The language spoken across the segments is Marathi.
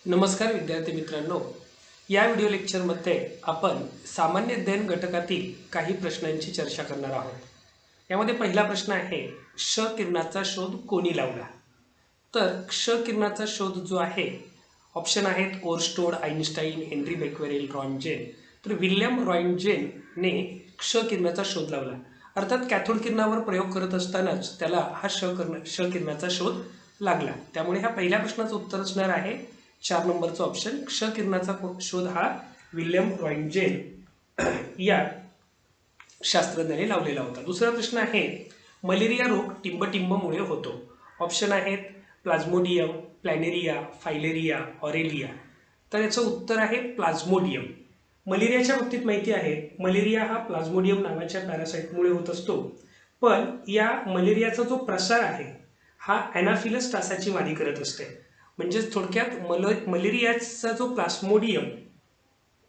नमस्कार विद्यार्थी मित्रांनो, या व्हिडिओ लेक्चरमध्ये आपण सामान्य अध्ययन घटकातील काही प्रश्नांची चर्चा करणार आहोत। यामध्ये पहिला प्रश्न आहे, क्ष किरणाचा शोध कोणी लावला? तर क्ष किरणाचा शोध जो आहे, ऑप्शन आहेत ओरस्टोड, आइन्स्टाईन, हेनरी बेक्वेरेल, रॉन्टजेन। तर विल्यम रॉन्टजेनने क्ष किरणाचा शोध लावला। अर्थात कॅथोड किरणावर प्रयोग करत असतानाच त्याला हा क्ष किरणाचा शोध लागला। त्यामुळे ह्या पहिल्या प्रश्नाचं उत्तर असणार आहे 4 नंबरचा ऑप्शन। क्ष किरणाचा शोध हा विल्यम रॉन्टजेन या शास्त्रज्ञाने लावलेला होता। दुसरा प्रश्न आहे, मलेरिया रोग टिंबटिंबमुळे होतो। ऑप्शन आहेत प्लाझ्मोडियम, प्लॅनेरिया, फायलेरिया, ऑरेलिया। तर याचं उत्तर आहे प्लाझ्मोडियम। मलेरियाच्या बाबतीत माहिती आहे, मलेरिया हा प्लाझ्मोडियम नावाच्या पॅरासाइटमुळे होत असतो। पण या मलेरियाचा जो प्रसार आहे हा ॲनाफिलस टासाची मादी करत असते। म्हणजे थोडक्यात मलेरियाचा जो प्लाझ्मोडियम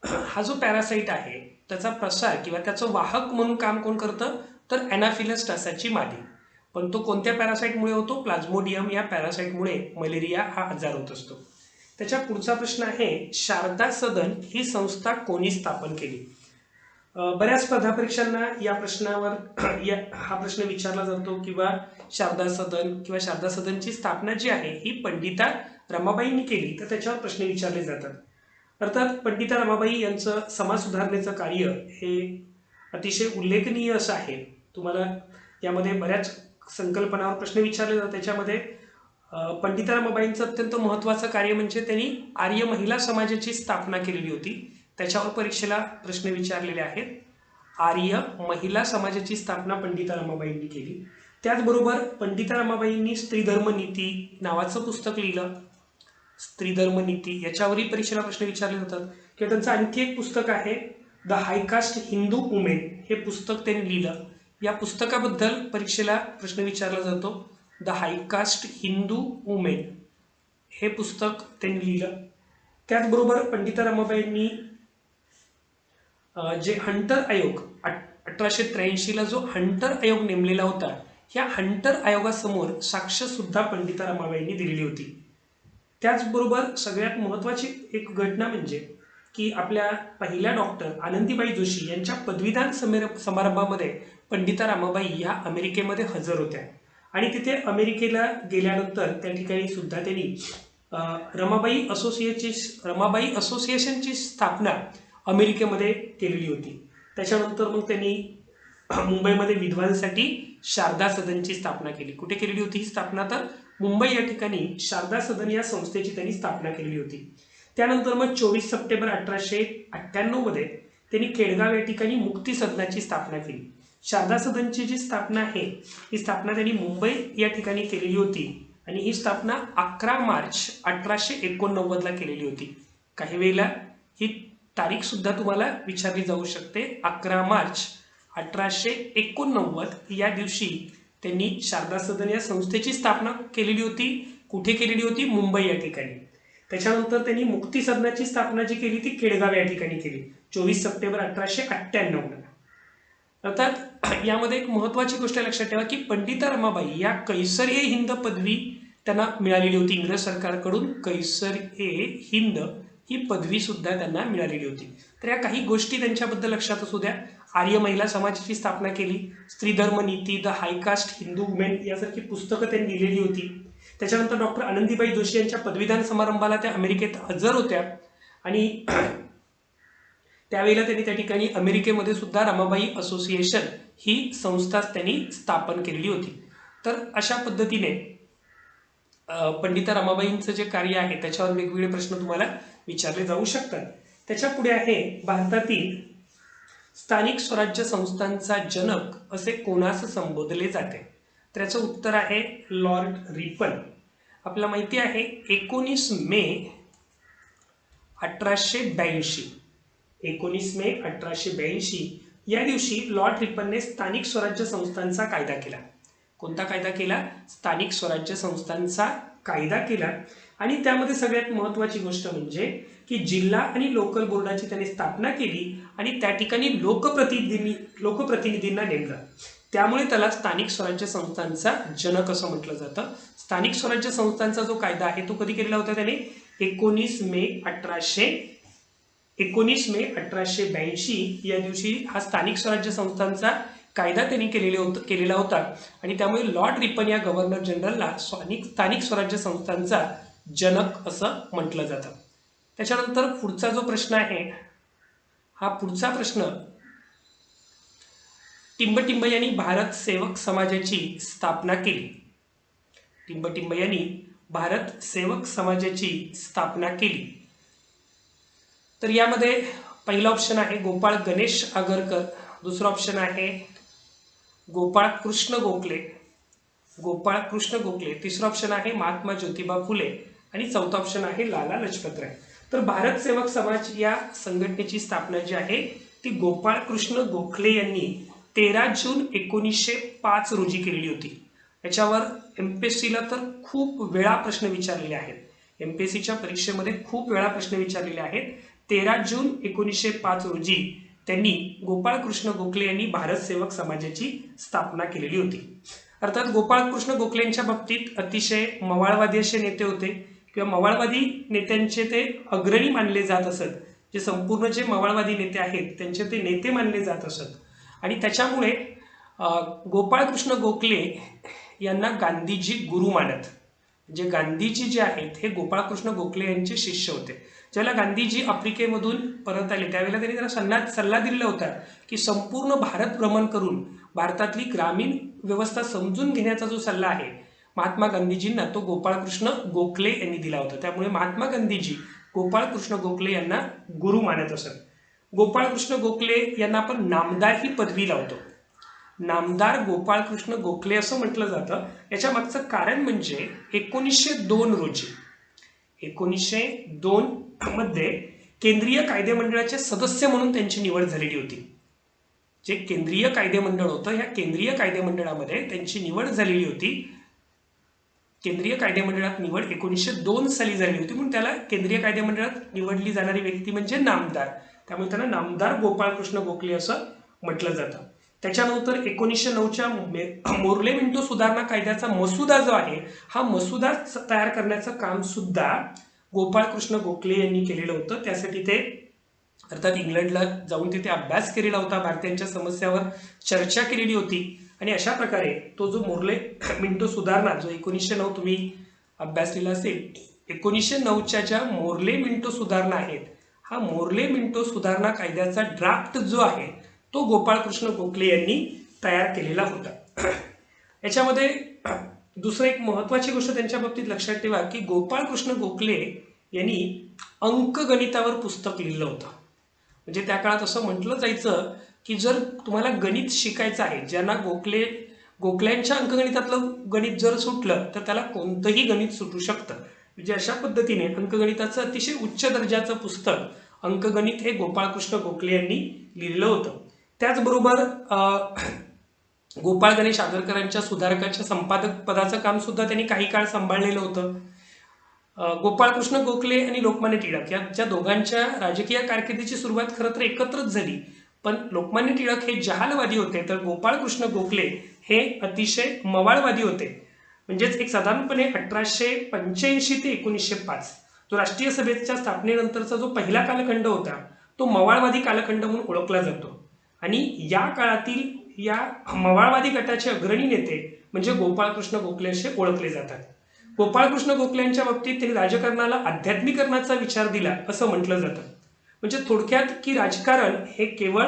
हा जो पॅरासाइट आहे त्याचा प्रसार किंवा त्याचं वाहक म्हणून काम कोण करतं, तर ॲनाफिलस टासाची मादी। पण तो कोणत्या पॅरासाइटमुळे होतो? प्लाझ्मोडियम या पॅरासाइटमुळे मलेरिया हा आजार होत असतो। त्याच्या पुढचा प्रश्न आहे, शारदा सदन ही संस्था कोणी स्थापन केली? बऱ्याच स्पर्धा परीक्षांना या प्रश्नावर हा प्रश्न विचारला जातो किंवा शारदा सदन किंवा शारदा सदनची स्थापना जी आहे ही पंडिता रमाबाईंनी केली, तर त्याच्यावर प्रश्न विचारले जातात। अर्थात पंडिता रमाबाई यांचं समाज सुधारणेचं कार्य हे अतिशय उल्लेखनीय असं आहे। तुम्हाला यामध्ये बऱ्याच संकल्पनावर प्रश्न विचारले जातात। त्याच्यामध्ये पंडिता रमाबाईंचं अत्यंत महत्त्वाचं कार्य म्हणजे त्यांनी आर्य महिला समाजाची स्थापना केलेली होती। त्याच्यावर परीक्षेला प्रश्न विचारलेले आहेत। आर्य महिला समाजाची स्थापना पंडिता रमाबाईंनी केली। त्याचबरोबर पंडिता रमाबाईंनी स्त्रीधर्म नीती नावाचं पुस्तक लिहिलं। स्त्रीधर्म नीती याच्यावरही परीक्षेला प्रश्न विचारले जातात। किंवा त्यांचं आणखी एक पुस्तक आहे द हायकास्ट हिंदू वुमेन, हे पुस्तक त्यांनी लिहिलं। या पुस्तकाबद्दल परीक्षेला प्रश्न विचारला जातो। द हायकास्ट हिंदू वुमेन हे पुस्तक त्यांनी लिहिलं। त्याचबरोबर पंडिता रमाबाईंनी जे हंटर आयोग 1883ला जो हंटर आयोग नेमलेला होता, या हंटर आयोगासमोर साक्ष सुद्धा पंडिता रमाबाईंनी दिलेली होती। त्याचबरोबर सगळ्यात महत्त्वाची एक घटना म्हणजे की आपल्या पहिल्या डॉक्टर आनंदीबाई जोशी यांच्या पदवीदान समारंभामध्ये पंडिता रमाबाई या अमेरिकेमध्ये हजर होत्या। आणि तिथे अमेरिकेला गेल्यानंतर त्या ठिकाणी सुद्धा त्यांनी रमाबाई असोसिएशनची स्थापना अमेरिकेमध्ये केलेली होती। त्याच्यानंतर मग त्यांनी मुंबईमध्ये विधवांसाठी शारदा सदनची स्थापना केली। कुठे केलेली होती ही स्थापना? तर मुंबई या ठिकाणी शारदा सदन या संस्थेची त्यांनी स्थापना केलेली होती। त्यानंतर मग 24 सप्टेंबर 1898 मध्ये त्यांनी केडगाव या ठिकाणी मुक्ती सदनाची स्थापना केली। शारदा सदनची जी स्थापना आहे ही स्थापना त्यांनी मुंबई या ठिकाणी केलेली होती आणि ही स्थापना 11 मार्च 1889ला केलेली होती। काही वेळेला ही तारीख सुद्धा तुम्हाला विचारली जाऊ शकते। 11 मार्च 1889 या दिवशी त्यांनी शारदा सदन या संस्थेची स्थापना केलेली होती। कुठे केलेली होती? मुंबई या ठिकाणी। त्याच्यानंतर त्यांनी मुक्ती सदनाची स्थापना जी केली ती केडगाव या ठिकाणी केली 24 सप्टेंबर 1898ला। अर्थात यामध्ये एक महत्त्वाची गोष्ट लक्षात ठेवा की पंडिता रमाबाई या कैसर-ए-हिंद पदवी त्यांना मिळालेली होती इंग्रज सरकारकडून। कैसर-ए-हिंद ही पदवी सुद्धा त्यांना मिळालेली होती। तर या काही गोष्टी त्यांच्याबद्दल लक्षात असू द्या। आर्य महिला समाजाची स्थापना केली, स्त्रीधर्म नीती, द हायकास्ट हिंदू वुमेन यासारखी पुस्तकं त्यांनी लिहिलेली होती। त्याच्यानंतर डॉक्टर आनंदीबाई जोशी यांच्या पदवीदान समारंभाला त्या अमेरिकेत हजर होत्या आणि त्यावेळेला त्यांनी त्या ठिकाणी अमेरिकेमध्ये सुद्धा रमाबाई असोसिएशन ही संस्था त्यांनी स्थापन केलेली होती। तर अशा पद्धतीने पंडिता रमाबाईंचं जे कार्य आहे त्याच्यावर वेगवेगळे प्रश्न तुम्हाला विचारले जाऊ शकतात। त्याच्या पुढे आहे, भारतातील स्थानिक स्वराज्य संस्थांचा जनक असे कोणास संबोधले जाते? तर याचं उत्तर आहे लॉर्ड रिपन। आपल्याला माहिती आहे 19 मे 1882 19 मे 1882 या दिवशी लॉर्ड रिपनने स्थानिक स्वराज्य संस्थांचा कायदा केला। कोणता कायदा केला? स्थानिक स्वराज्य संस्थांचा कायदा केला। आणि त्यामध्ये सगळ्यात महत्त्वाची गोष्ट म्हणजे की जिल्हा आणि लोकल बोर्डाची त्यांनी स्थापना केली आणि त्या ठिकाणी लोकप्रतिनिधींना नेमलं। त्यामुळे त्याला स्थानिक स्वराज्य संस्थांचा जनक असं म्हटलं जातं. स्थानिक स्वराज्य संस्थांचा जो कायदा आहे तो कधी केलेला होता त्याने? 19 मे 1882 या दिवशी हा स्थानिक स्वराज्य संस्थांचा कायदा त्यांनी केलेला होता आणि त्यामुळे लॉर्ड रिपन या गव्हर्नर जनरलला स्थानिक स्वराज्य संस्थांचा जनक असं म्हटलं जातं. त्याच्यानंतर पुढचा जो प्रश्न आहे, हा पुढचा प्रश्न, टिंबटिंब यांनी भारत सेवक समाजाची स्थापना केली. टिंबटिंब यांनी भारत सेवक समाजाची स्थापना केली. तर यामध्ये पहिला ऑप्शन आहे गोपाळ गणेश आगरकर, दुसरा ऑप्शन आहे गोपाळ कृष्ण गोखले, तिसरा ऑप्शन आहे महात्मा ज्योतिबा फुले आणि चौथा ऑप्शन आहे लाला लजपत राय. तर भारत सेवक समाज या संघटनेची स्थापना जी आहे ती गोपाळ कृष्ण गोखले यांनी 13 जून 1905 रोजी केलेली होती. याच्यावर एमपीएससीला तर खूप वेळा प्रश्न विचारलेले आहेत. एमपीएससीच्या परीक्षेमध्ये खूप वेळा प्रश्न विचारलेले आहेत. 13 जून 1905 रोजी त्यांनी गोपाळ कृष्ण गोखले यांनी भारत सेवक समाजाची स्थापना केलेली होती. अर्थात गोपाळ कृष्ण गोखले यांच्या बाबतीत अतिशय मवाळवादी असे नेते होते किंवा मवाळवादी नेत्यांचे ते अग्रणी मानले जात असत. जे संपूर्ण जे मवाळवादी नेते आहेत त्यांचे ते नेते मानले जात असत आणि त्याच्यामुळे गोपाळ कृष्ण गोखले यांना गांधीजी गुरु मानत. जे गांधीजी जे आहेत हे गोपाळ कृष्ण गोखले यांचे शिष्य होते. ज्याला गांधीजी आफ्रिकेमधून परत आले त्यावेळेला त्यांनी त्यांना सल्ला दिलेला होता की संपूर्ण भारत भ्रमण करून भारतातली ग्रामीण व्यवस्था समजून घेण्याचा जो सल्ला आहे महात्मा गांधीजींना तो गोपाळ कृष्ण गोखले यांनी दिला होता. त्यामुळे महात्मा गांधीजी गोपाळ कृष्ण गोखले यांना गुरु मानत असत. गोपाळ कृष्ण गोखले यांना आपण नामदार ही पदवी लावतो. नामदार गोपाळ कृष्ण गोखले असं म्हटलं जातं. याच्या मागचं कारण म्हणजे 1902 रोजी 1902 मध्ये केंद्रीय कायदेमंडळाचे सदस्य म्हणून त्यांची निवड झालेली होती. जे केंद्रीय कायदेमंडळ होतं ह्या केंद्रीय कायदेमंडळामध्ये त्यांची निवड झालेली होती. केंद्रीय कायदेमंडळात निवड 1902 साली झाली होती म्हणून त्याला केंद्रीय कायदेमंडळात निवडली जाणारी व्यक्ती म्हणजे नामदार. त्यामुळे त्यांना नामदार गोपाळ कृष्ण गोखले असं म्हटलं जातं. त्याच्यानंतर 1909च्या मोर्ले मिंटो सुधारणा कायद्याचा मसुदा जो आहे हा मसुदा तयार करण्याचं काम सुद्धा गोपाळ कृष्ण गोखले यांनी केलेलं होतं. त्यासाठी ते अर्थात इंग्लंडला जाऊन तिथे अभ्यास केलेला होता. भारतीयांच्या समस्यावर चर्चा केलेली होती आणि अशा प्रकारे तो जो मोर्ले मिंटो सुधारणा जो 1909 तुम्ही अभ्यासलेला असेल 1909च्या ज्या मोर्ले मिंटो सुधारणा आहेत हा मोर्ले मिंटो सुधारणा कायद्याचा ड्राफ्ट जो आहे तो गोपाळ कृष्ण गोखले यांनी तयार केलेला होता. याच्यामध्ये दुसरं एक महत्त्वाची गोष्ट त्यांच्या बाबतीत लक्षात ठेवा की गोपाळ कृष्ण गोखले यांनी अंकगणितावर पुस्तक लिहिलं होतं. म्हणजे त्या काळात असं म्हटलं जायचं की जर तुम्हाला गणित शिकायचं आहे ज्यांना गोखल्यांच्या अंकगणितातलं गणित जर सुटलं तर त्याला कोणतंही गणित सुटू शकतं. म्हणजे अशा पद्धतीने अंकगणिताचं अतिशय उच्च दर्जाचं पुस्तक अंकगणित हे गोपाळ कृष्ण गोखले यांनी लिहिलं होतं. त्याचबरोबर गोपाळ गणेश आगरकरांच्या सुधारकाच्या संपादक पदाचं काम सुद्धा त्यांनी काही काळ सांभाळलेलं होतं. गोपाळ कृष्ण गोखले आणि लोकमान्य टिळक या दोघांच्या राजकीय कारकिर्दीची सुरुवात खरं तर एकत्रच झाली. पण लोकमान्य टिळक हे जहालवादी होते तर गोपाळ कृष्ण गोखले हे अतिशय मवाळवादी होते. म्हणजेच एक साधारणपणे 1885 ते 1905 जो राष्ट्रीय सभेच्या स्थापनेनंतरचा जो पहिला कालखंड होता तो मवाळवादी कालखंड म्हणून ओळखला जातो. आणि या काळातील या मवाळवादी गटाचे अग्रणी नेते म्हणजे गोपाळ कृष्ण गोखले असे ओळखले जातात. गोपाळ कृष्ण गोखले यांच्या बाबतीत त्यांनी राजकारणाला आध्यात्मिकरणाचा विचार दिला असं म्हटलं जातं. म्हणजे थोडक्यात की राजकारण हे केवळ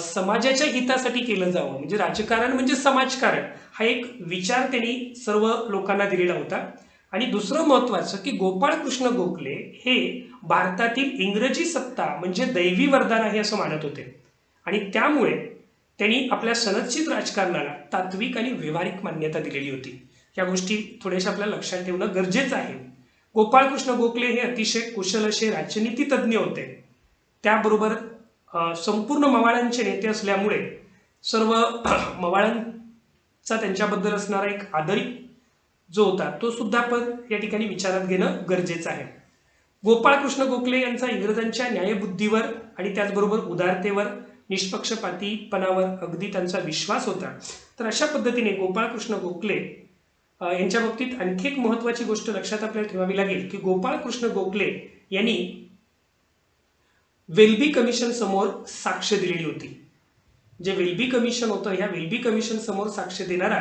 समाजाच्या हितासाठी केलं जावं म्हणजे राजकारण म्हणजे समाजकारण हा एक विचार त्यांनी सर्व लोकांना दिलेला होता. आणि दुसरं महत्त्वाचं की गोपाळ कृष्ण गोखले हे भारतातील इंग्रजी सत्ता म्हणजे दैवी वरदान आहे असं मानत होते आणि त्यामुळे त्यांनी आपल्या सनदशीर राजकारणाला तात्विक आणि व्यावहारिक मान्यता दिलेली होती. या गोष्टी थोड्याशा आपल्याला लक्षात ठेवणं गरजेचं आहे. गोपाळ कृष्ण गोखले हे अतिशय कुशल असे राजनीती तज्ज्ञ होते. त्याबरोबर संपूर्ण मवाळांचे नेते असल्यामुळे सर्व मवाळांचा त्यांच्याबद्दल असणारा एक आदर जो होता तो सुद्धा आपण या ठिकाणी विचारात घेणं गरजेचं आहे. गोपाळ कृष्ण गोखले यांचा इंग्रजांच्या न्यायबुद्धीवर आणि त्याचबरोबर उदारतेवर निष्पक्षपातीपणावर अगदी त्यांचा विश्वास होता. तर अशा पद्धतीने गोपाळकृष्ण गोखले यांच्या बाबतीत आणखी एक महत्त्वाची गोष्ट लक्षात आपल्याला ठेवावी लागेल की गोपाळकृष्ण गोखले यांनी वेल्बी कमिशन समोर साक्ष दिलेली होती. जे वेल्बी कमिशन होतं, ह्या वेल्बी कमिशन समोर साक्ष देणारा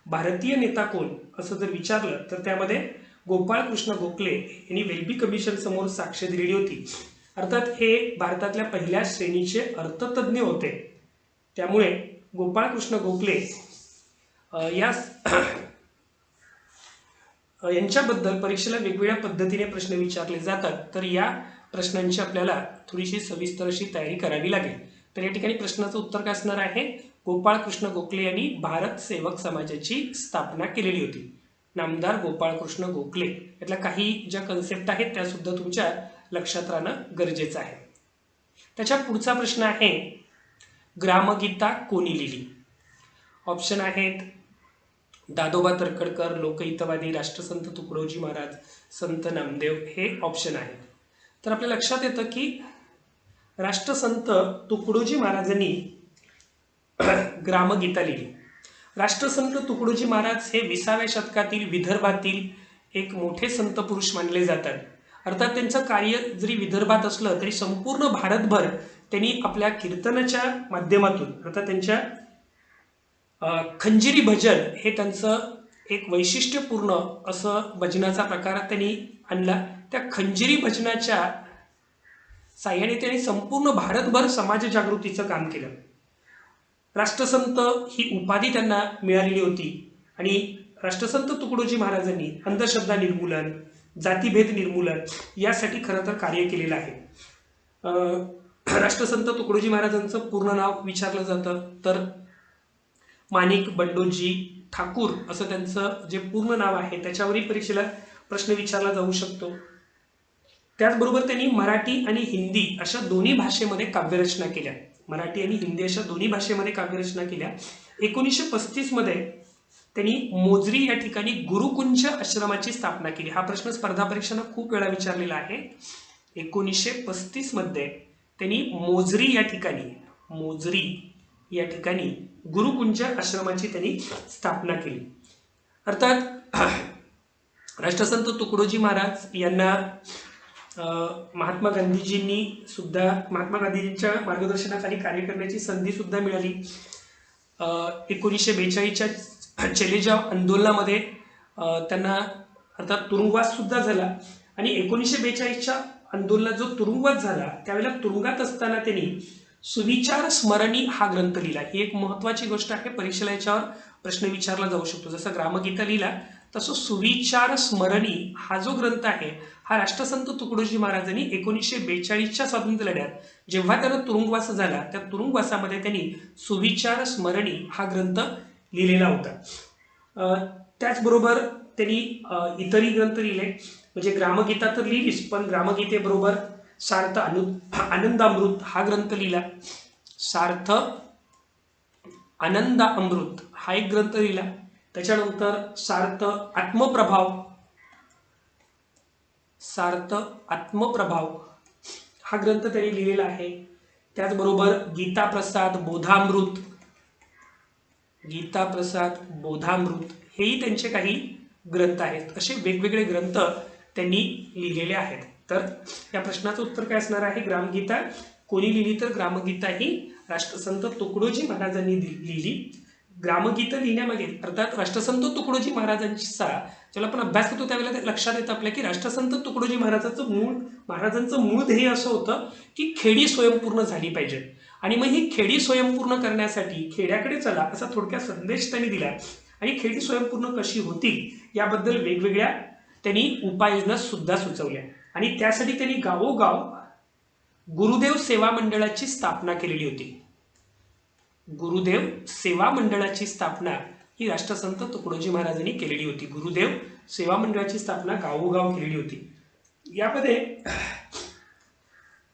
भारतीय नेता कोण असं जर विचारलं तर त्यामध्ये गोपाळकृष्ण गोखले यांनी वेल्बी कमिशन समोर साक्ष दिलेली होती. अर्थात हे भारतातल्या पहिल्या श्रेणीचे अर्थतज्ञ होते. त्यामुळे गोपाळकृष्ण गोखले यांच्याबद्दल परीक्षेला वेगवेगळ्या पद्धतीने प्रश्न विचारले जातात. तर या प्रश्नांची आपल्याला थोडीशी सविस्तर अशी तयारी करावी लागेल. तर या ठिकाणी प्रश्नाचं उत्तर काय असणार आहे? गोपाळकृष्ण गोखले यांनी भारत सेवक समाजाची स्थापना केलेली होती. नामदार गोपाळकृष्ण गोखले. यातल्या काही ज्या कन्सेप्ट आहेत त्या सुद्धा तुमच्या लक्षात राहणं गरजेचं आहे. त्याच्या पुढचा प्रश्न आहे, ग्रामगीता कोणी लिहिली? ऑप्शन आहेत दादोबा तरखडकर, लोकहितवादी, राष्ट्रसंत तुकडोजी महाराज, संत नामदेव, हे ऑप्शन आहेत. तर आपल्या लक्षात येतं की राष्ट्रसंत तुकडोजी महाराजांनी ग्रामगीता लिहिली. राष्ट्रसंत तुकडोजी महाराज हे 20व्या शतकातील विदर्भातील एक मोठे संत पुरुष मानले जातात. अर्थात त्यांचं कार्य जरी विदर्भात असलं तरी संपूर्ण भारतभर त्यांनी आपल्या कीर्तनाच्या माध्यमातून, अर्थात त्यांच्या खंजिरी भजन हे त्यांचं एक वैशिष्ट्यपूर्ण असं भजनाचा प्रकार त्यांनी आणला. त्या खंजिरी भजनाच्या साह्याने त्यांनी संपूर्ण भारतभर समाज जागृतीचं काम केलं. राष्ट्रसंत ही उपाधी त्यांना मिळालेली होती आणि राष्ट्रसंत तुकडोजी महाराजांनी अंधश्रद्धा निर्मूलन, जातीभेद निर्मूलन यासाठी खरं तर कार्य केलेलं आहे. राष्ट्रसंत तुकडोजी महाराजांचं पूर्ण नाव विचारलं जातं तर माणिक बंडोजी ठाकूर असं त्यांचं जे पूर्ण नाव आहे त्याच्यावरही परीक्षेला प्रश्न विचारला जाऊ शकतो. त्याचबरोबर त्यांनी मराठी आणि हिंदी अशा दोन्ही भाषेमध्ये काव्यरचना केल्या. मराठी आणि हिंदी अशा दोन्ही भाषेमध्ये काव्यरचना केल्या. 1935 मध्ये त्यांनी मोजरी या ठिकाणी गुरुकुंज आश्रमाची स्थापना केली. हा प्रश्न स्पर्धा परीक्षांना खूप वेळा विचारलेला आहे. 1935 मध्ये त्यांनी मोजरी या ठिकाणी गुरुकुंज आश्रमाची त्यांनी स्थापना केली. अर्थात राष्ट्रसंत तुकडोजी महाराज यांना महात्मा गांधीजींच्या मार्गदर्शनाखाली कार्य करण्याची संधी सुद्धा मिळाली. 1942च्या चलेजाव आंदोलनामध्ये त्यांना अर्थात तुरुंगवास सुद्धा झाला आणि 1942च्या आंदोलनात जो तुरुंगवास झाला त्यावेळेला तुरुंगात असताना त्यांनी सुविचार स्मरणी हा ग्रंथ लिहिला. ही एक महत्वाची गोष्ट आहे. परीक्षेला याच्यावर प्रश्न विचारला जाऊ शकतो. जसं ग्रामगीता लिहिला तसं सुविचार स्मरणी हा जो ग्रंथ आहे हा राष्ट्रसंत तुकडोजी महाराजांनी 1942च्या स्वातंत्र्य लढ्यात जेव्हा त्यांना तुरुंगवास झाला त्या तुरुंगवासामध्ये त्यांनी सुविचार स्मरणी हा ग्रंथ लिहिलेला होता. त्याचबरोबर त्यांनी इतरही ग्रंथ लिहिले. म्हणजे ग्रामगीता तर लिहिलीच पण ग्रामगीतेबरोबर सार्थ आनंदामृत हा ग्रंथ लिहिला. सार्थ आनंदामृत हा एक ग्रंथ लिहिला. त्याच्यानंतर सार्थ आत्मप्रभाव हा ग्रंथ त्यांनी लिहिलेला आहे. त्याचबरोबर गीताप्रसाद बोधामृत हेही त्यांचे काही ग्रंथ आहेत. असे वेगवेगळे ग्रंथ त्यांनी लिहिलेले आहेत. तर या प्रश्नाचं उत्तर काय असणार आहे? ग्रामगीता कोणी लिहिली? तर ग्रामगीता ही राष्ट्रसंत तुकडोजी महाराजांनी लिहिली. ग्रामगीता लिहिण्यामागे अर्थात राष्ट्रसंत तुकडोजी महाराजांचा ज्याला आपण अभ्यास करतो त्यावेळेला लक्षात येतं आपल्या की राष्ट्रसंत तुकडोजी महाराजांचं मूळ ध्येय असं होतं की खेडी स्वयंपूर्ण झाली पाहिजे आणि मग ही खेडी स्वयंपूर्ण करण्यासाठी खेड्याकडे चला असा थोडक्यात संदेश त्यांनी दिला आणि खेडी स्वयंपूर्ण कशी होतील याबद्दल वेगवेगळ्या त्यांनी उपाययोजना सुद्धा सुचवल्या आणि त्यासाठी त्यांनी गावोगाव गुरुदेव सेवा मंडळाची स्थापना केलेली होती. गुरुदेव सेवा मंडळाची स्थापना ही राष्ट्रसंत तुकडोजी महाराजांनी केलेली होती. गुरुदेव सेवा मंडळाची स्थापना गावोगाव केलेली होती. यामध्ये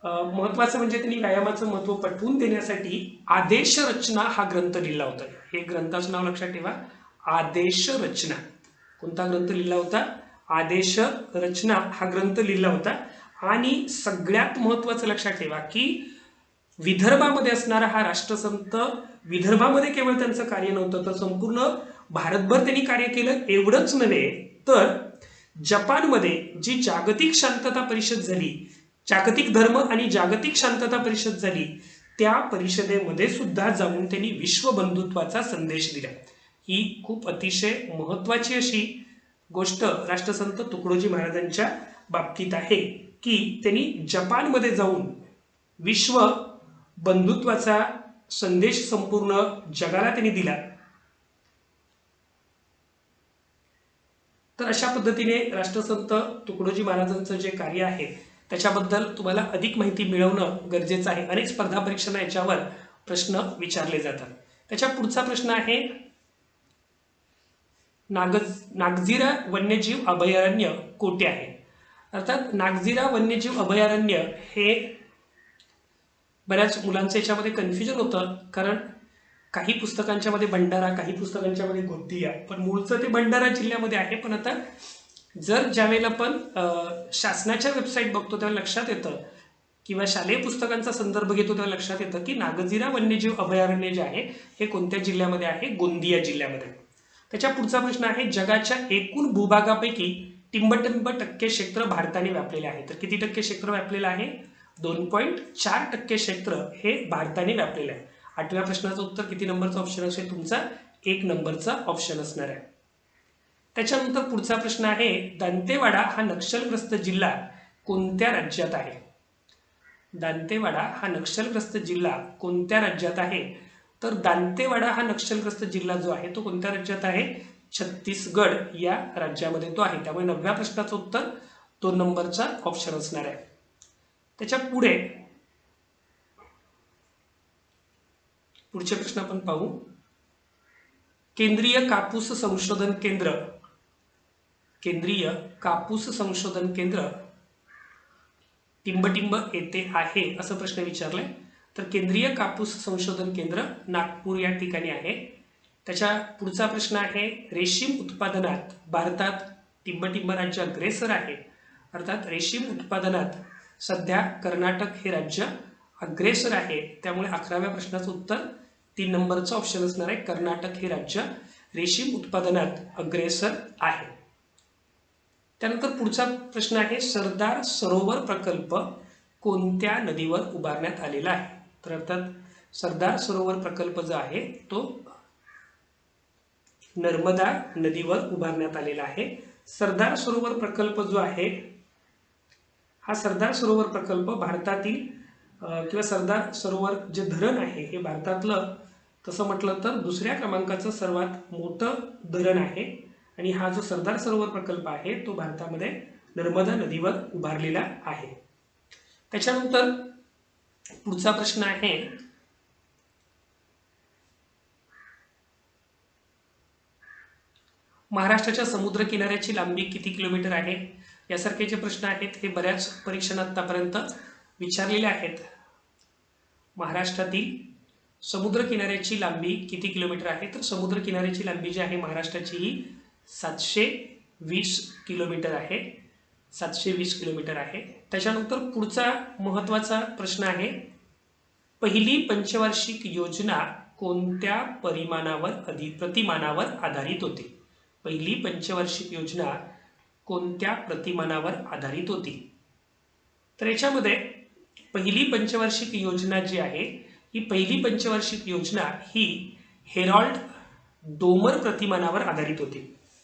महत्वाचं म्हणजे त्यांनी व्यायामाचं महत्व पटवून देण्यासाठी आदेश रचना हा ग्रंथ लिहिला होता. हे ग्रंथाचं नाव लक्षात ठेवा, आदेश रचना. कोणता ग्रंथ लिहिला होता? आदेश रचना हा ग्रंथ लिहिला होता. आणि सगळ्यात महत्वाचं लक्षात ठेवा की विदर्भामध्ये असणारा हा राष्ट्रसंत विदर्भामध्ये केवळ त्यांचं कार्य नव्हतं तर संपूर्ण भारतभर त्यांनी कार्य केलं. एवढंच नव्हे तर जपानमध्ये जी जागतिक शांतता परिषद झाली, जागतिक धर्म आणि जागतिक शांतता परिषद झाली, त्या परिषदेमध्ये सुद्धा जाऊन त्यांनी विश्व बंधुत्वाचा संदेश दिला. ही खूप अतिशय महत्वाची अशी गोष्ट राष्ट्रसंत तुकडोजी महाराजांच्या बाबतीत आहे की त्यांनी जपानमध्ये जाऊन विश्व बंधुत्वाचा संदेश संपूर्ण जगाला त्यांनी दिला. तर अशा पद्धतीने राष्ट्रसंत तुकडोजी महाराजांचं जे कार्य आहे त्याच्याबद्दल तुम्हाला अधिक माहिती मिळवणं गरजेचं आहे. अनेक स्पर्धा परीक्षांना याच्यावर प्रश्न विचारले जातात. त्याच्या पुढचा प्रश्न आहे नागझिरा वन्यजीव अभयारण्य कोठे आहे? अर्थात नागझिरा वन्यजीव अभयारण्य हे बऱ्याच मुलांचं याच्यामध्ये कन्फ्युजन होतं, कारण काही पुस्तकांच्या मध्ये भंडारा, काही पुस्तकांच्या मध्ये गोंदिया, पण मूळचं ते भंडारा जिल्ह्यामध्ये आहे. पण आता जर ज्यावेळेला आपण शासनाच्या वेबसाईट बघतो तेव्हा लक्षात येतं किंवा शालेय पुस्तकांचा संदर्भ घेतो तेव्हा लक्षात येतं की नागझिरा वन्यजीव अभयारण्य जे आहे हे कोणत्या जिल्ह्यामध्ये आहे? गोंदिया जिल्ह्यामध्ये. त्याच्या पुढचा प्रश्न आहे जगाच्या एकूण भूभागापैकी टिंबटिंब टक्के क्षेत्र भारताने व्यापलेले आहे. तर किती टक्के क्षेत्र व्यापलेलं आहे? 2.4% क्षेत्र हे भारताने व्यापलेलं आहे. 8व्या प्रश्नाचं उत्तर किती नंबरचा ऑप्शन असेल तुमचा? 1 नंबरचा ऑप्शन असणार आहे. त्याच्यानंतर पुढचा प्रश्न आहे दांतेवाडा हा नक्षलग्रस्त जिल्हा कोणत्या राज्यात आहे? दांतेवाडा हा नक्षलग्रस्त जिल्हा कोणत्या राज्यात आहे? तर दांतेवाडा हा नक्षलग्रस्त जिल्हा जो आहे तो कोणत्या राज्यात आहे? छत्तीसगड या राज्यामध्ये तो आहे. त्यामुळे 9व्या प्रश्नाचं उत्तर 2 नंबरचा ऑप्शन असणार आहे. त्याच्या पुढचे प्रश्न आपण पाहू. केंद्रीय कापूस संशोधन केंद्र टिंबटिंब येथे आहे असं प्रश्न विचारलाय. तर केंद्रीय कापूस संशोधन केंद्र नागपूर या ठिकाणी आहे. त्याच्या पुढचा प्रश्न आहे रेशीम उत्पादनात भारतात टिंबटिंब राज्य अग्रेसर आहे. अर्थात रेशीम उत्पादनात सध्या कर्नाटक हे राज्य अग्रेसर आहे. त्यामुळे 11व्या प्रश्नाचं उत्तर 3 नंबरचं ऑप्शन असणार आहे. कर्नाटक हे राज्य रेशीम उत्पादनात अग्रेसर आहे. त्यानंतर पुढचा प्रश्न आहे सरदार सरोवर प्रकल्प कोणत्या नदीवर उभारण्यात आलेला आहे? तर अर्थात सरदार सरोवर प्रकल्प जो आहे तो नर्मदा नदीवर उभारण्यात आलेला आहे. सरदार सरोवर प्रकल्प जो आहे हा सरदार सरोवर प्रकल्प भारतातील किंवा सरदार सरोवर जे धरण आहे हे भारतातलं तसं म्हटलं तर 2ऱ्या क्रमांकाचं सर्वात मोठं धरण आहे. आणि हा जो सरदार सरोवर प्रकल्प आहे तो भारतामध्ये नर्मदा नदीवर उभारलेला आहे. त्याच्यानंतर पुढचा प्रश्न आहे महाराष्ट्राच्या समुद्र किनाऱ्याची लांबी किती किलोमीटर आहे? यासारखे जे प्रश्न आहेत हे बऱ्याच परीक्षांना आतापर्यंत विचारलेले आहेत. महाराष्ट्रातील समुद्र किनाऱ्याची लांबी किती किलोमीटर आहे? तर समुद्र किनाऱ्याची लांबी जी आहे महाराष्ट्राची ही 720 किलोमीटर आहे. 720 किलोमीटर आहे. त्याच्यानंतर पुढचा महत्त्वाचा प्रश्न आहे पहिली पंचवार्षिक योजना कोणत्या प्रतिमानावर आधारित होती? पहिली पंचवार्षिक योजना कोणत्या प्रतिमानावर आधारित होती? तर याच्यामध्ये पहिली पंचवार्षिक योजना जी आहे ही पहिली पंचवार्षिक योजना ही हेरॉल्ड डोमर प्रतिमानावर आधारित होती.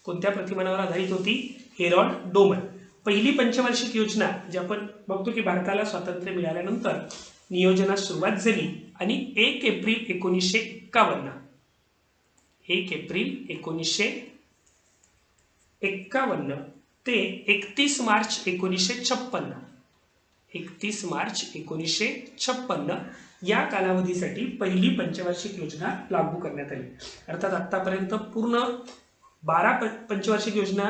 कोणत्या प्रतिमानावर आधारित होती? Harold Domar. पहिली पंचवार्षिक योजना जी आपण बघतो की भारताला स्वातंत्र्य मिळाल्यानंतर नियोजनास सुरुवात झाली आणि 1 एप्रिल 1951 ते 31 मार्च 1956 या कालावधीसाठी पहिली पंचवार्षिक योजना लागू करण्यात आली. अर्थात आतापर्यंत पूर्ण 12 पंचवार्षिक योजना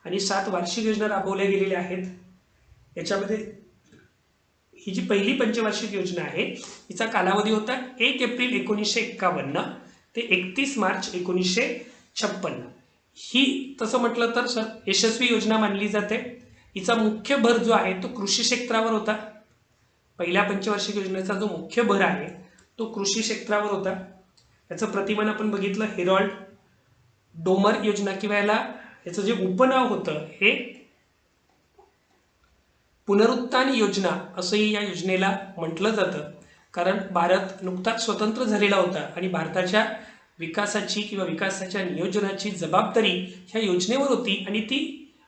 आणि 7 वार्षिक योजना राबवल्या गेलेल्या आहेत. याच्यामध्ये ही जी पहिली पंचवार्षिक योजना आहे हिचा कालावधी होता 1 एप्रिल 1951 ते 31 मार्च 1956. ही तसं म्हटलं तर यशस्वी योजना मानली जाते. हिचा मुख्य भर जो आहे तो कृषी क्षेत्रावर होता. पहिल्या पंचवार्षिक योजनेचा जो मुख्य भर आहे तो कृषी क्षेत्रावर होता. याचं प्रतिमान आपण बघितलं हेरॉल्ड डोमर योजना, किंवा याचं जे उपनाव होतं हे पुनरुत्थान योजना असंही या योजनेला म्हटलं जातं. कारण भारत नुकताच स्वतंत्र झालेला होता आणि भारताच्या विकासाची किंवा विकासाच्या नियोजनाची जबाबदारी ह्या योजनेवर होती आणि ती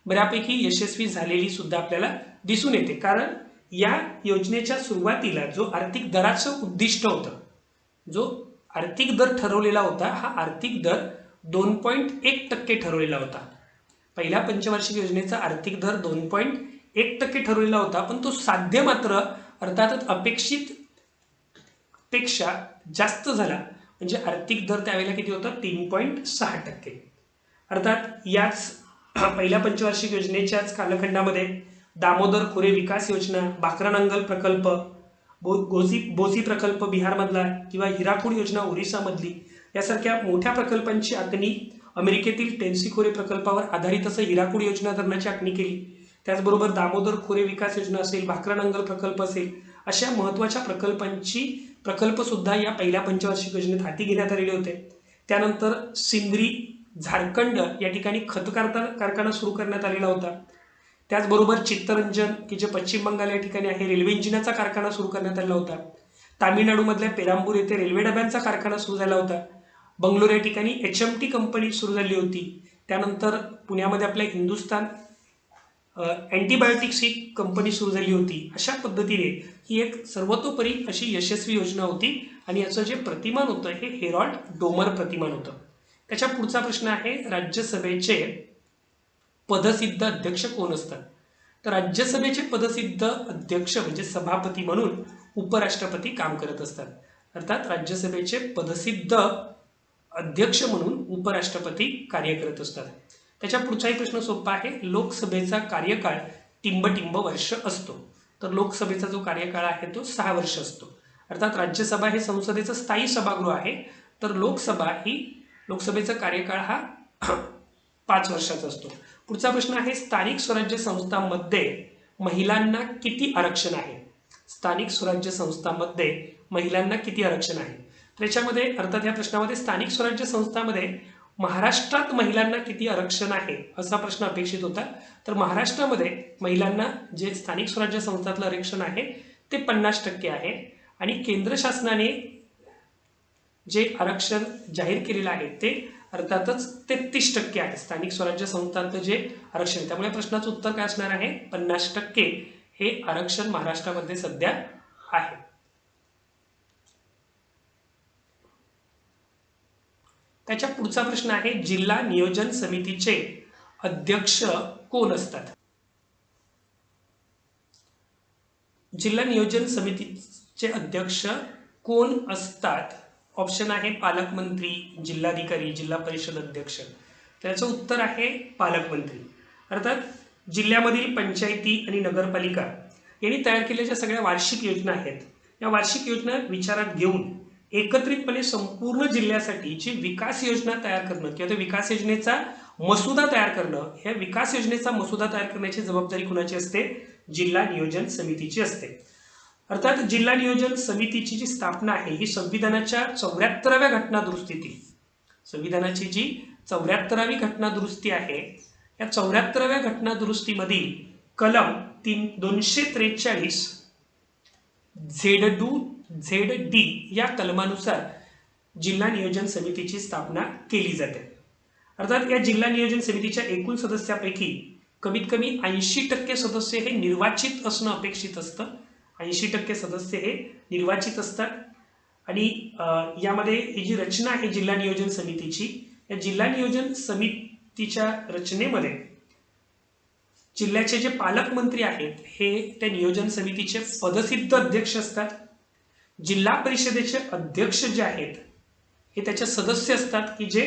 बऱ्यापैकी यशस्वी झालेली सुद्धा आपल्याला दिसून येते. कारण या योजनेच्या सुरुवातीला जो आर्थिक दराचं उद्दिष्ट होतं, जो आर्थिक दर ठरवलेला होता, हा आर्थिक दर 2.1% ठरवलेला होता. पहिल्या पंचवार्षिक योजनेचा आर्थिक दर 2.1% ठरवलेला होता, पण तो साध्य मात्र अर्थातच अपेक्षित पेक्षा जास्त झाला. म्हणजे आर्थिक दर त्यावेळेला किती होता? 3.6%. अर्थात याच पहिल्या पंचवार्षिक योजनेच्याच कालखंडामध्ये दामोदर खोरे विकास योजना, भाकरानंगल प्रकल्प, बोसी प्रकल्प बिहारमधला किंवा हिराकूड योजना ओरिसामधली यासारख्या मोठ्या प्रकल्पांची आखणी अमेरिकेतील टेन्सी खोरे प्रकल्पावर आधारित असं हिराकूड योजना धरणाची आखणी केली. त्याचबरोबर दामोदर खोरे विकास योजना असेल, भाकरानंगल प्रकल्प असेल, अशा महत्त्वाच्या प्रकल्प सुद्धा या पहिल्या पंचवार्षिक योजनेत हाती घेण्यात आलेले होते. त्यानंतर सिंद्री झारखंड या ठिकाणी खत कारखाना सुरू करण्यात आलेला होता. त्याचबरोबर चित्तरंजन की जे पश्चिम बंगाल या ठिकाणी आहे, रेल्वे इंजिनाचा कारखाना सुरू करण्यात आलेला होता. तामिळनाडूमधल्या पेरांबूर येथे रेल्वे डब्यांचा कारखाना सुरू झाला होता. बंगलोर या ठिकाणी HMT कंपनी सुरू झाली होती. त्यानंतर पुण्यामध्ये आपल्या हिंदुस्तान अँटीबायोटिक्स ही कंपनी सुरू झाली होती. अशा पद्धतीने ही एक सर्वतोपरी अशी यशस्वी योजना होती आणि याचं जे प्रतिमान होतं हे हेरॉल्ड डोमर प्रतिमान होतं. त्याच्या पुढचा प्रश्न आहे, राज्यसभेचे पदसिद्ध अध्यक्ष कोण असतात? तर राज्यसभेचे पदसिद्ध अध्यक्ष म्हणजे सभापती म्हणून उपराष्ट्रपती काम करत असतात. अर्थात राज्यसभेचे पदसिद्ध अध्यक्ष म्हणून उपराष्ट्रपती कार्य करत असतात. त्याच्या पुढचाही प्रश्न सोपा आहे, लोकसभेचा कार्यकाळ टिंबटिंब वर्ष असतो. तर लोकसभेचा जो कार्यकाळ आहे तो 6 वर्ष असतो. अर्थात राज्यसभा हे संसदेचं स्थायी सभागृह आहे, तर लोकसभेचा कार्यकाळ हा 5 वर्षाचा असतो. पुढचा प्रश्न आहे, स्थानिक स्वराज्य संस्थांमध्ये महिलांना किती आरक्षण आहे? स्थानिक स्वराज्य संस्थांमध्ये महिलांना किती आरक्षण आहे? त्याच्यामध्ये अर्थात या प्रश्नामध्ये स्थानिक स्वराज्य संस्थांमध्ये महाराष्ट्रात महिलांना किती आरक्षण आहे असा प्रश्न अपेक्षित होता. तर महाराष्ट्रामध्ये महिलांना जे स्थानिक स्वराज्य संस्थांतलं आरक्षण आहे ते 50% आहे आणि केंद्र शासनाने जे आरक्षण जाहीर केलेलं आहे ते अर्थातच 33% आहे स्थानिक स्वराज्य संस्थांचं जे आरक्षण आहे. त्यामुळे प्रश्नाचं उत्तर काय असणार आहे? 50% हे आरक्षण महाराष्ट्रामध्ये सध्या आहे. त्याच्या पुढचा प्रश्न आहे, जिल्हा नियोजन समितीचे अध्यक्ष कोण असतात? जिल्हा नियोजन समितीचे अध्यक्ष कोण असतात? ऑप्शन आहे पालकमंत्री, जिल्हाधिकारी, जिल्हा परिषद अध्यक्ष. त्याचं उत्तर आहे पालकमंत्री. अर्थात जिल्ह्यामधील पंचायती आणि नगरपालिका यांनी तयार केलेल्या सगळ्या वार्षिक योजना आहेत. या वार्षिक योजना विचारात घेऊन एकत्रितपणे संपूर्ण जिल्ह्यासाठी जी विकास योजना तयार करणं किंवा त्या विकास योजनेचा मसुदा तयार करणं, ह्या विकास योजनेचा मसुदा तयार करण्याची जबाबदारी कुणाची असते? जिल्हा नियोजन समितीची असते. अर्थात जिल्हा नियोजन समितीची जी स्थापना आहे ही संविधानाच्या 74व्या घटनादुरुस्तीतील, संविधानाची जी 74वी घटनादुरुस्ती आहे या 74व्या घटनादुरुस्तीमधील कलम 243 ZD या कलमानुसार जिल्हा नियोजन समितीची स्थापना केली जाते. अर्थात या जिल्हा नियोजन समितीच्या एकूण सदस्यापैकी कमीत कमी 80% सदस्य हे निर्वाचित असणं अपेक्षित असतं. 80% सदस्य हे निर्वाचित असतात आणि यामध्ये ही जी रचना आहे जिल्हा नियोजन समितीची, या जिल्हा नियोजन समितीच्या रचनेमध्ये जिल्ह्याचे जे पालकमंत्री आहेत हे त्या नियोजन समितीचे पदसिद्ध अध्यक्ष असतात. जिल्हा परिषदेचे अध्यक्ष जे आहेत हे त्याचे सदस्य असतात की जे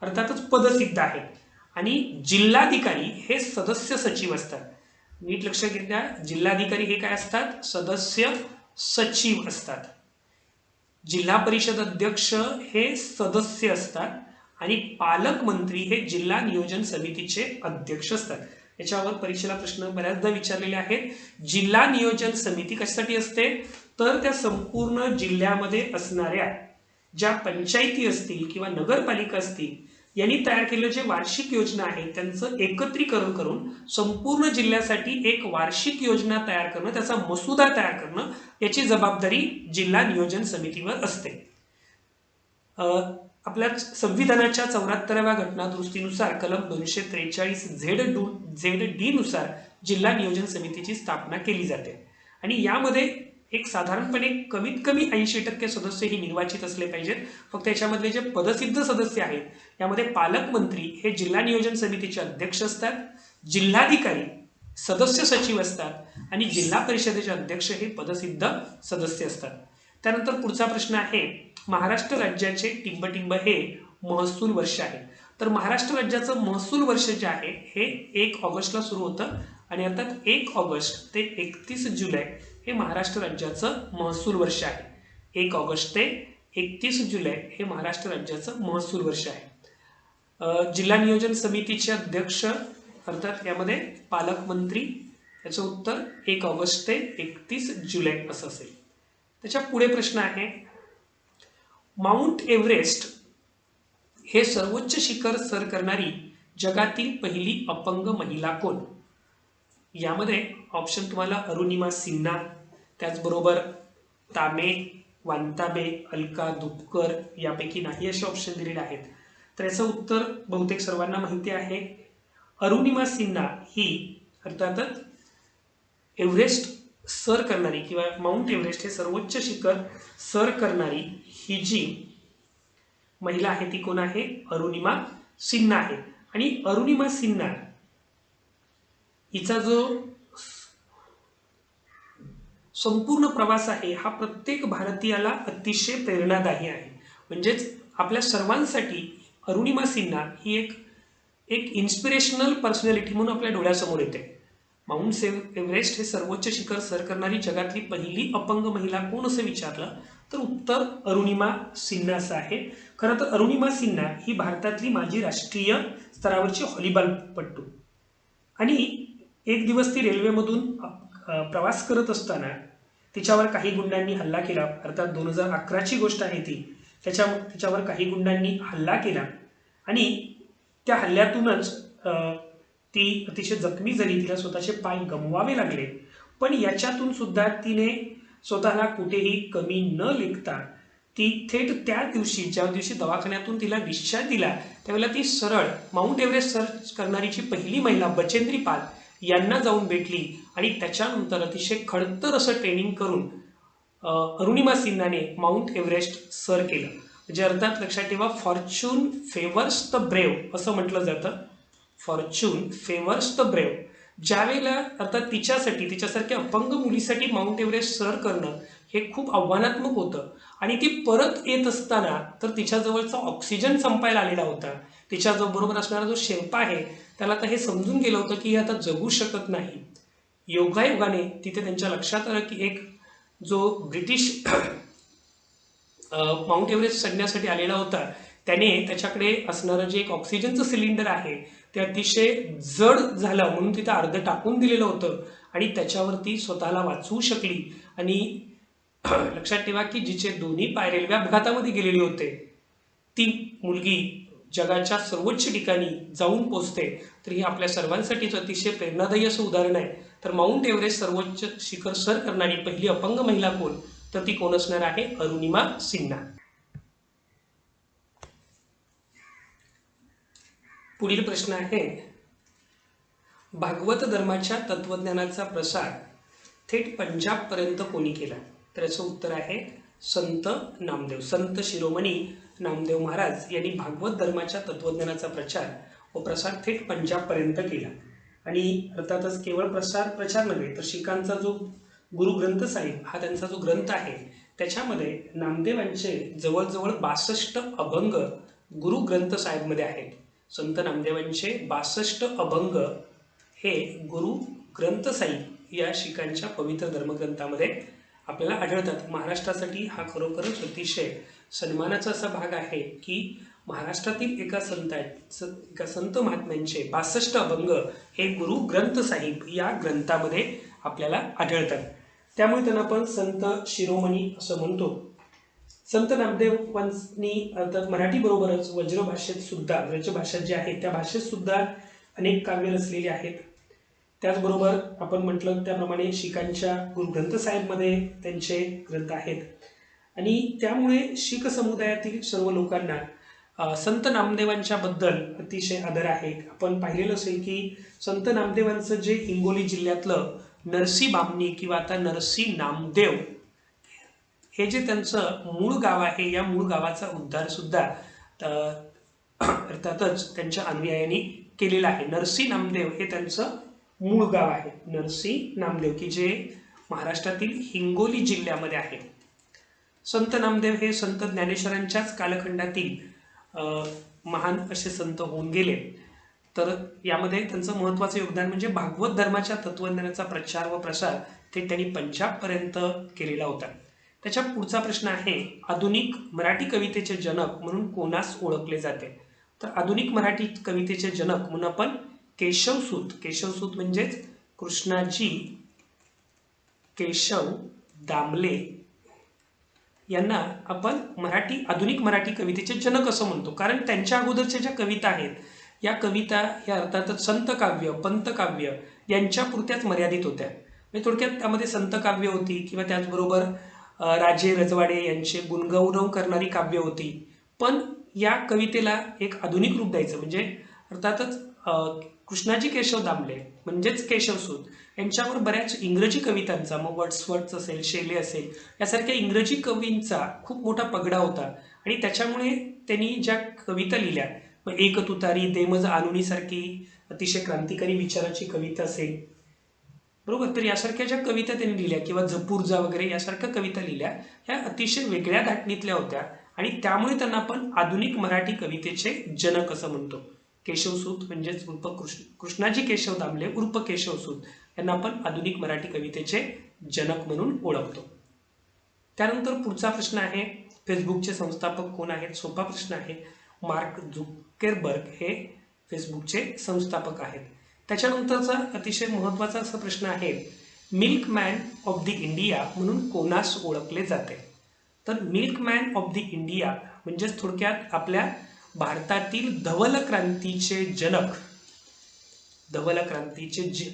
अर्थातच पदसिद्ध आहेत आणि जिल्हाधिकारी हे सदस्य सचिव असतात. नीट लक्ष घ्या, जिल्हाधिकारी हे काय असतात? सदस्य सचिव असतात. जिल्हा परिषद अध्यक्ष हे सदस्य असतात आणि पालकमंत्री हे जिल्हा नियोजन समितीचे अध्यक्ष असतात. याच्यावर परीक्षेला प्रश्न बऱ्याचदा विचारलेले आहेत. जिल्हा नियोजन समिती कशासाठी असते, तर त्या संपूर्ण जिल्ह्यामध्ये असणाऱ्या ज्या पंचायती असतील किंवा नगरपालिका असतील यांनी तयार केलेलं जे वार्षिक योजना आहे त्यांचं एकत्रीकरण करून संपूर्ण जिल्ह्यासाठी एक वार्षिक योजना तयार करणं, त्याचा मसुदा तयार करणं, याची जबाबदारी जिल्हा नियोजन समितीवर असते. आपल्या संविधानाच्या 74व्या घटना दुरुस्तीनुसार कलम 243 ZD नुसार जिल्हा नियोजन समितीची स्थापना केली जाते आणि यामध्ये एक साधारणपणे कमीत कमी 80% सदस्य ही निर्वाचित असले पाहिजेत. फक्त याच्यामधले जे पदसिद्ध सदस्य आहेत यामध्ये पालकमंत्री हे जिल्हा नियोजन समितीचे अध्यक्ष असतात, जिल्हाधिकारी सदस्य सचिव असतात आणि जिल्हा परिषदेचे अध्यक्ष हे पदसिद्ध सदस्य असतात. त्यानंतर पुढचा प्रश्न आहे, महाराष्ट्र राज्याचे टिंबटिंब हे महसूल वर्ष आहे. तर महाराष्ट्र राज्याचं महसूल वर्ष जे आहे हे 1 ऑगस्टला सुरू होतं आणि अर्थात 1 ऑगस्ट ते 31 जुलै हे महाराष्ट्र राज्याचं महसूल वर्ष आहे. 1 ऑगस्ट ते 31 जुलै हे महाराष्ट्र राज्याचं महसूल वर्ष आहे. जिल्हा नियोजन समितीचे अध्यक्ष अर्थात यामध्ये पालकमंत्री, याचं उत्तर 1 ऑगस्ट ते 31 जुलै असं असेल. त्याच्या पुढे प्रश्न आहे, माउंट एव्हरेस्ट हे सर्वोच्च शिखर सर करणारी जगातील पहिली अपंग महिला कोण? यामध्ये ऑप्शन तुम्हाला अरुणिमा सिन्हा, त्याचबरोबर तामे, वांताबे, अलका दुपकर यापैकी नाही असे ऑप्शन दिलेले आहेत. तर याचं उत्तर बहुतेक सर्वांना माहिती आहे. अरुणिमा सिन्हा ही अर्थातच एव्हरेस्ट सर करणारी किंवा माउंट एव्हरेस्ट हे सर्वोच्च शिखर सर करणारी ही जी महिला आहे ती कोण आहे? अरुणिमा सिन्हा आहे. आणि अरुणिमा सिन्हा हिचा जो संपूर्ण प्रवास आहे हा प्रत्येक भारतीयाला अतिशय प्रेरणादायी आहे. म्हणजेच आपल्या सर्वांसाठी अरुणिमा सिन्हा ही एक इन्स्पिरेशनल पर्सनॅलिटी म्हणून आपल्या डोळ्यासमोर येते. माउंट एव्हरेस्ट हे सर्वोच्च शिखर सर करणारी जगातली पहिली अपंग महिला कोण असं विचारलं तर उत्तर अरुणिमा सिन्हा असं आहे. खरं तर अरुणिमा सिन्हा ही भारतातली माजी राष्ट्रीय स्तरावरची व्हॉलीबॉलपटू आणि एक दिवस ती रेल्वेमधून प्रवास करत असताना तिच्यावर काही गुंडांनी हल्ला केला. अर्थात 2011ची गोष्ट आहे ती. तिच्यावर काही गुंडांनी हल्ला केला आणि त्या हल्ल्यातूनच ती अतिशय जखमी झाली. तिला स्वतःचे पाय गमवावे लागले. पण याच्यातून सुद्धा तिने स्वतःला कुठेही कमी न लेखता ती थेट त्या दिवशी ज्या दिवशी दवाखान्यातून तिला डिस्चार्ज दिला त्यावेळेला ती सरळ माउंट एव्हरेस्ट सर्च करणारीची पहिली महिला बचेंद्री पाल यांना जाऊन भेटली आणि त्याच्यानंतर अतिशय खडतर असं ट्रेनिंग करून अरुणिमा सिन्हाने माउंट एव्हरेस्ट सर केलं. म्हणजे अर्थात लक्षात ठेवा, फॉर्च्यून फेवर्स द ब्रेव्ह असं म्हटलं जातं. Fortune favours the brave. ज्यावेळेला अर्थात तिच्यासारख्या अपंग मुलीसाठी माउंट एव्हरेस्ट सर करणं हे खूप आव्हानात्मक होतं आणि ती परत येत असताना तर तिच्याजवळचा ऑक्सिजन संपायला आलेला होता. तिच्याबरोबर असणारा जो शेर्पा आहे त्याला तर हे समजून गेलं होतं की आता जगू शकत नाही. योगायोगाने तिथे त्यांच्या लक्षात आलं की एक जो ब्रिटिश माउंट एव्हरेस्ट चढण्यासाठी आलेला होता त्याने त्याच्याकडे असणारं जे एक ऑक्सिजनचं सिलेंडर आहे ते अतिशय जड झालं म्हणून तिथं अर्ध टाकून दिलेलं होतं आणि त्याच्यावरती स्वतःला वाचवू शकली. आणि लक्षात ठेवा की जिचे दोन्ही पाय रेल्वे अपघातामध्ये गेलेले होते ती मुलगी जगाच्या सर्वोच्च ठिकाणी जाऊन पोचते. तर ही आपल्या सर्वांसाठीच अतिशय प्रेरणादायी असं उदाहरण आहे. तर माउंट एव्हरेस्ट सर्वोच्च शिखर सर करणारी पहिली अपंग महिला कोण तर ती कोण असणार आहे? अरुणिमा सिन्हा. पुढील प्रश्न आहे, भागवत धर्माच्या तत्वज्ञानाचा प्रसार थेट पंजाबपर्यंत कोणी केला? तर याचं उत्तर आहे संत नामदेव. संत शिरोमणी नामदेव महाराज यांनी भागवत धर्माच्या तत्वज्ञानाचा प्रचार व प्रसार थेट पंजाबपर्यंत केला. आणि अर्थातच केवळ प्रचार नव्हे तर शिखांचा जो गुरुग्रंथ साहिब हा त्यांचा जो ग्रंथ आहे त्याच्यामध्ये नामदेवांचे जवळजवळ 62 अभंग गुरुग्रंथ साहिबमध्ये आहेत. संत नामदेवांचे 62 अभंग हे गुरु ग्रंथ साहिब या शिखांच्या पवित्र धर्मग्रंथामध्ये आपल्याला आढळतात. महाराष्ट्रासाठी हा खरोखरच अतिशय सन्मानाचा असा भाग आहे की महाराष्ट्रातील एका एका संत महात्म्यांचे 62 अभंग हे गुरु ग्रंथ साहिब या ग्रंथामध्ये आपल्याला आढळतात. त्यामुळे त्यांना आपण संत शिरोमणी असं म्हणतो. संत नामदेवांनी अर्थात मराठी बरोबरच वज्र भाषेत सुद्धा, ब्रजभाषा जी आहे त्या भाषेत सुद्धा अनेक काव्य रचलेली आहेत. त्याचबरोबर आपण म्हटलं त्याप्रमाणे शिखांच्या गुरु ग्रंथ साहेबमध्ये त्यांचे ग्रंथ आहेत. आणि त्यामुळे शीख समुदायातील सर्व लोकांना संत नामदेवांच्या बद्दल अतिशय आदर आहे. आपण पाहिलेलं असेल की संत नामदेवांचं जे हिंगोली जिल्ह्यातलं नरसी बामणी किंवा आता नरसी नामदेव हे जे त्यांचं मूळ गाव आहे, या मूळ गावाचा उद्धार सुद्धा अर्थातच त्यांच्या अनुयायांनी केलेला आहे. नरसी नामदेव हे त्यांचं मूळ गाव आहे. नरसी नामदेव की जे महाराष्ट्रातील हिंगोली जिल्ह्यामध्ये आहे. संत नामदेव हे संत ज्ञानेश्वरांच्याच कालखंडातील महान असे संत होऊन गेले. तर यामध्ये त्यांचं महत्त्वाचं योगदान म्हणजे भागवत धर्माच्या तत्वज्ञानाचा प्रचार व प्रसार ते त्यांनी पंजाबपर्यंत केलेला होता. त्याच्या पुढचा प्रश्न आहे, आधुनिक मराठी कवितेचे जनक म्हणून कोणास ओळखले जाते? तर आधुनिक मराठी कवितेचे जनक म्हणून आपण केशवसूत म्हणजेच कृष्णाजी केशव दामले यांना आपण आधुनिक मराठी कवितेचे जनक असं म्हणतो. कारण त्यांच्या अगोदरच्या ज्या कविता आहेत, या कविता ह्या अर्थातच संत काव्य, पंतकाव्य यांच्या पुरत्याच मर्यादित होत्या. म्हणजे थोडक्यात त्यामध्ये संत काव्य होती किंवा त्याचबरोबर राजे रजवाडे यांचे गुणगौरव करणारी काव्य होती. पण या कवितेला एक आधुनिक रूप द्यायचं म्हणजे अर्थातच कृष्णाजी केशव दामले म्हणजेच केशवसूत यांच्यावर बऱ्याच इंग्रजी कवितांचा, मग वर्ड्सवर्थ असेल, शेले असेल, यासारख्या इंग्रजी कवींचा खूप मोठा पगडा होता. आणि त्याच्यामुळे त्यांनी ज्या कविता लिहिल्या, मग एक तुतारी, देमज आनुनी सारखी अतिशय क्रांतिकारी विचाराची कविता असेल, बरोबर, तर यासारख्या ज्या कविता त्यांनी लिहिल्या किंवा जपूरजा वगैरे यासारख्या कविता लिहिल्या, ह्या अतिशय वेगळ्या धाटणीतल्या होत्या. आणि त्यामुळे त्यांना आपण आधुनिक मराठी कवितेचे जनक असं म्हणतो. केशवसूत म्हणजेच उर्फ कृष्णाजी केशव दामले उर्फ केशवसूत यांना आपण आधुनिक मराठी कवितेचे जनक म्हणून ओळखतो. त्यानंतर पुढचा प्रश्न आहे, फेसबुकचे संस्थापक कोण आहेत? सोपा प्रश्न आहे. मार्क झुकरबर्ग हे फेसबुकचे संस्थापक आहेत. त्याच्यानंतरचा अतिशय महत्त्वाचा असा प्रश्न आहे, मिल्कमॅन ऑफ द इंडिया म्हणून कोणास ओळखले जाते? तर मिल्कमॅन ऑफ द इंडिया म्हणजेच थोडक्यात आपल्या भारतातील धवल क्रांतीचे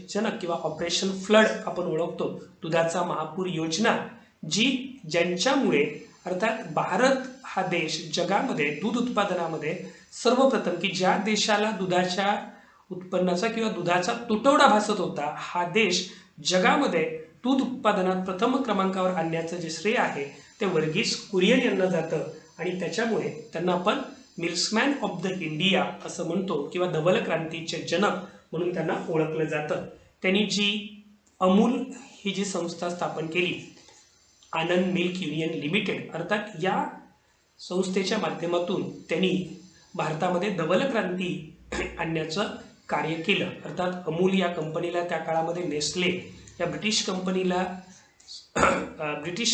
जनक किंवा ऑपरेशन फ्लड आपण ओळखतो, दुधाचा महापूर योजना, ज्यांच्यामुळे अर्थात भारत हा देश जगामध्ये दूध उत्पादनामध्ये सर्वप्रथम, की ज्या देशाला दुधाच्या उत्पन्नाचा किंवा दुधाचा तुटवडा भासत होता, हा देश जगामध्ये दूध उत्पादनात प्रथम क्रमांकावर आणण्याचं जे श्रेय आहे ते वर्गीस कुरियन यांना जातं. आणि त्याच्यामुळे त्यांना आपण मिल्कमॅन ऑफ द इंडिया असं म्हणतो किंवा धवल क्रांतीचे जनक म्हणून त्यांना ओळखलं जातं. त्यांनी जी अमूल ही जी संस्था स्थापन केली, आनंद मिल्क युनियन लिमिटेड, अर्थात या संस्थेच्या माध्यमातून त्यांनी भारतामध्ये धवल क्रांती आणण्याचं कार्य केलं. अर्थात अमूल या कंपनीला त्या काळामध्ये नेस्ले या ब्रिटिश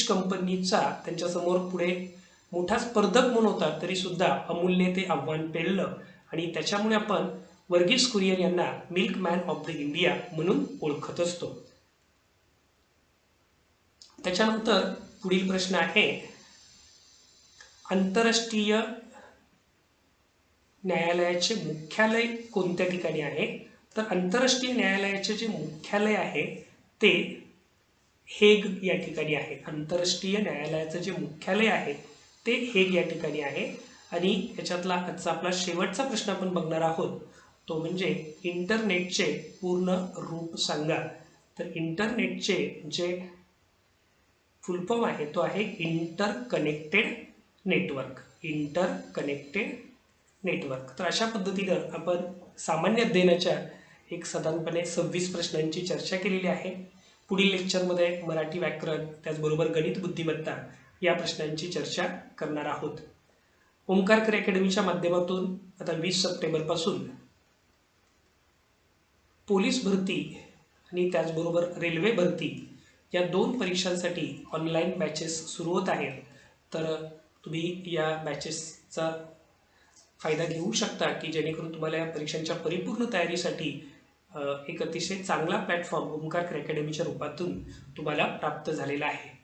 कंपनीचा त्यांच्यासमोर पुढे मोठा स्पर्धक म्हणून होता, तरी सुद्धा अमूलने ते आव्हान पेललं. आणि त्याच्यामुळे आपण वर्गीस कुरियन यांना मिल्कमॅन ऑफ द इंडिया म्हणून ओळखत असतो. त्याच्यानंतर पुढील प्रश्न आहे, आंतरराष्ट्रीय न्यायालयाचे मुख्यालय कोणत्या ठिकाणी आहे? तर आंतरराष्ट्रीय न्यायालयाचे जे मुख्यालय आहे ते हेग या ठिकाणी आहे. आंतरराष्ट्रीय न्यायालयाचं जे मुख्यालय आहे ते हेग या ठिकाणी आहे. आणि याच्यातला आजचा आपला शेवटचा प्रश्न आपण बघणार आहोत, तो म्हणजे इंटरनेटचे पूर्ण रूप सांगा. तर इंटरनेटचे जे फुल फॉर्म आहे तो आहे इंटरकनेक्टेड नेटवर्क. तर अशा पद्धतीनं आपण सामान्य अध्ययनाच्या एक साधारणपणे 26 प्रश्नांची चर्चा केलेली आहे. पुढील लेक्चरमध्ये मराठी व्याकरण त्याचबरोबर गणित बुद्धिमत्ता या प्रश्नांची चर्चा करणार आहोत. ओंकारकर अकॅडमीच्या माध्यमातून आता 20 सप्टेंबरपासून पोलीस भरती आणि त्याचबरोबर रेल्वे भरती या 2 परीक्षांसाठी ऑनलाईन बॅचेस सुरू होत आहेत. तर तुम्ही या बॅचेसचा फायदा घेऊ शकता की जेणेकरून तुम्हाला या परीक्षांच्या परिपूर्ण तयारीसाठी एक अतिशय चांगला प्लॅटफॉर्म ओमकार अकॅडमीच्या रूपातून तुम्हाला प्राप्त झालेला आहे.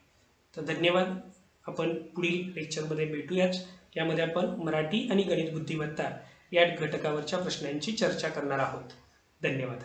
तर धन्यवाद. आपण पुढील लेक्चरमध्ये भेटूयाच. यामध्ये आपण मराठी आणि गणित बुद्धिमत्ता या घटकावरच्या प्रश्नांची चर्चा करणार आहोत. धन्यवाद.